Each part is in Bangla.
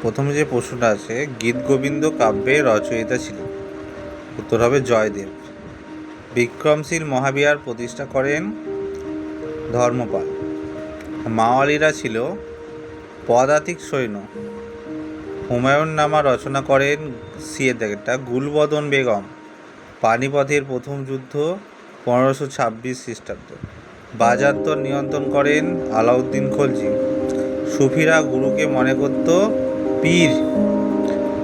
প্রথমে যে প্রশ্নটা আছে, গীত গোবিন্দ কাব্যের রচয়িতা ছিলেন। উত্তর হবে জয়দেব। বিক্রমশীল মহাবিহার প্রতিষ্ঠা করেন ধর্মপাল। মাওয়ালিরা ছিল পদাতিক সৈন্য। হুমায়ুন নামা রচনা করেন গুলবদন বেগম। পানিপথের প্রথম যুদ্ধ 1526 খ্রিস্টাব্দ। বাজারদর নিয়ন্ত্রণ করেন আলাউদ্দিন খলজি। সুফিরা গুরুকে মনে করত পীর।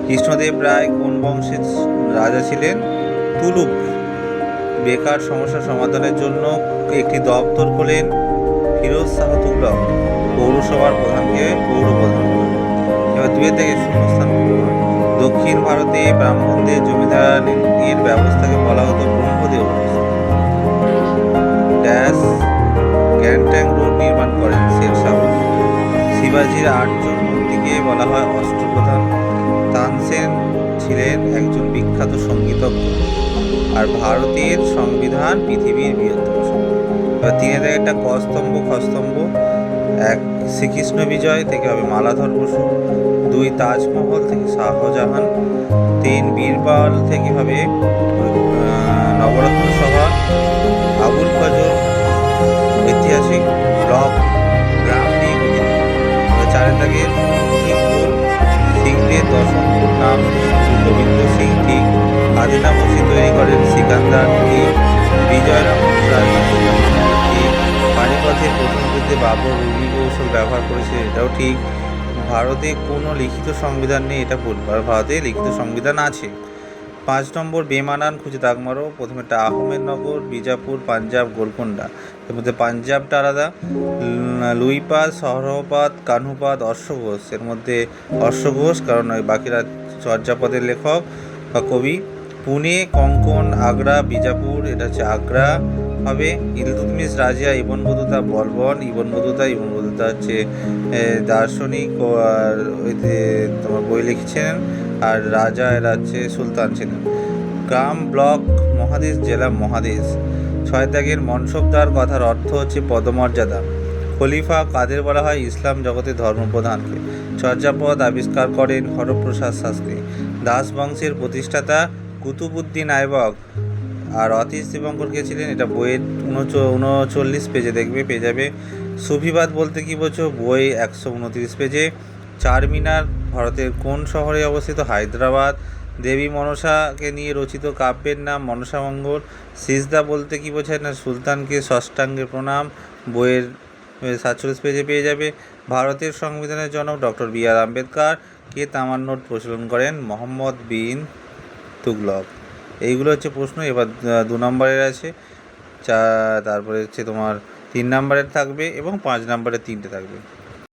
কৃষ্ণদেব রায় কোন বংশের রাজা ছিলেন? তুলুক। বেকার সমস্যা সমাধানের জন্য একটি দপ্তর খোলেন ফিরোজ শাহ তুগলক। পৌরসভার প্রধানকে পৌরপ্রধান বলে। এবার 2 থেকে শূন্যস্থান পূরণ। দক্ষিণ ভারতে ব্রাহ্মণদের জমিদারির ব্যবস্থাকে বলা হতো ব্রহ্মদেব ব্যবস্থা। ড্যাশ গ্যাংটক রোড নির্মাণ করেন শেরশাহ। শিবাজির 8 জন মন্ত্রীকে বলা হয় অষ্টপ্রধান। তানসেন ছিলেন একজন বিখ্যাত সঙ্গীতজ্ঞ। আর ভারতের সংবিধান পৃথিবীর বৃহত্তম সংবিধান। এবার 3 থেকে একটা কস্তম্ভ খস্তম্ভ। 1 শ্রীকৃষ্ণ বিজয় থেকে হবে মালাধর বসু। 2 তাজমহল থেকে শাহজাহান। 3 বীরবল থেকে হবে নবরত্ন সভা। আবুল ফজল ঐতিহাসিক ব্লক গ্রাম নিয়ে গঠিত। 4 থেকে সিংদের দশম নাম গোবিন্দ সিং ঠিক। খাদিনা মসজিদ তৈরি করেন সিকান্দার ঠিক। বিজয়রাম রায় ঠিক। পানিপথের প্রথম যুদ্ধে বাবর রুবি কৌশল ব্যবহার করেছিলেন, এটাও ঠিক। ভারতে কোনো লিখিত সংবিধান নেই, এটা ভুল। ভারতে লিখিত সংবিধান আছে। 5 নম্বর বেমানান খুঁজে দাগ মারো। প্রথমে একটা আহমেদনগর, বিজাপুর, পাঞ্জাব, গোলকোন্ডা। এর মধ্যে পাঞ্জাবটা আলাদা। লুইপাত, সহরপাত, কানহুপাত, অশ্বঘোষ। এর মধ্যে অশ্বঘোষ, কারণ বাকিরা চর্যাপদের লেখক বা কবি। পুনে, কঙ্কন, আগ্রা, বিজাপুর, এটা হচ্ছে আগ্রা হবে। Iltutmish Razia, Ibn Battuta, Balban. Ibn Battuta হচ্ছে দার্শনিক ও আর তোমার বই লিখছেন। আর রাজা এরা হচ্ছে সুলতান ছিলেন। গ্রাম, ব্লক, মহাদেশ, জেলা, মহাদেশ। 6 দাগের মনসবদার কথার অর্থ হচ্ছে পদমর্যাদা। খলিফা কাদের বলা হয়? ইসলাম জগতের ধর্মপ্রধানকে। চর্যাপদ আবিষ্কার করেন হরপ্রসাদ শাস্ত্রী। দাস বংশের প্রতিষ্ঠাতা কুতুবউদ্দিন আইবক। আর অতীশ দীপঙ্কর কে ছিলেন? এটা বইয়ের 39 পেজে দেখবে, পেয়ে যাবে। সুফিবাদ বলতে কি বোঝো? বই 129 পেজে। চারমিনার ভারতের কোন শহরে অবস্থিত? হায়দ্রাবাদ। দেবী মনসাকে নিয়ে রচিত কাব্যের নাম মনসামঙ্গল। সিজদা বলতে কি বোঝায়? না সুলতানকে ষষ্ঠাঙ্গে প্রণাম। বইয়ের 47 পেজে পেয়ে যাবে। ভারতের সংবিধানের জনক ডক্টর বি.আর. আম্বেদকর। কে তামার নোট প্রচলন করেন? মোহাম্মদ বিন তুগলক। এইগুলো হচ্ছে প্রশ্ন। এবার 2 নম্বরের আছে, তারপরে হচ্ছে তোমার 3 নম্বরের থাকবে এবং 5 নম্বরের 3টে থাকবে।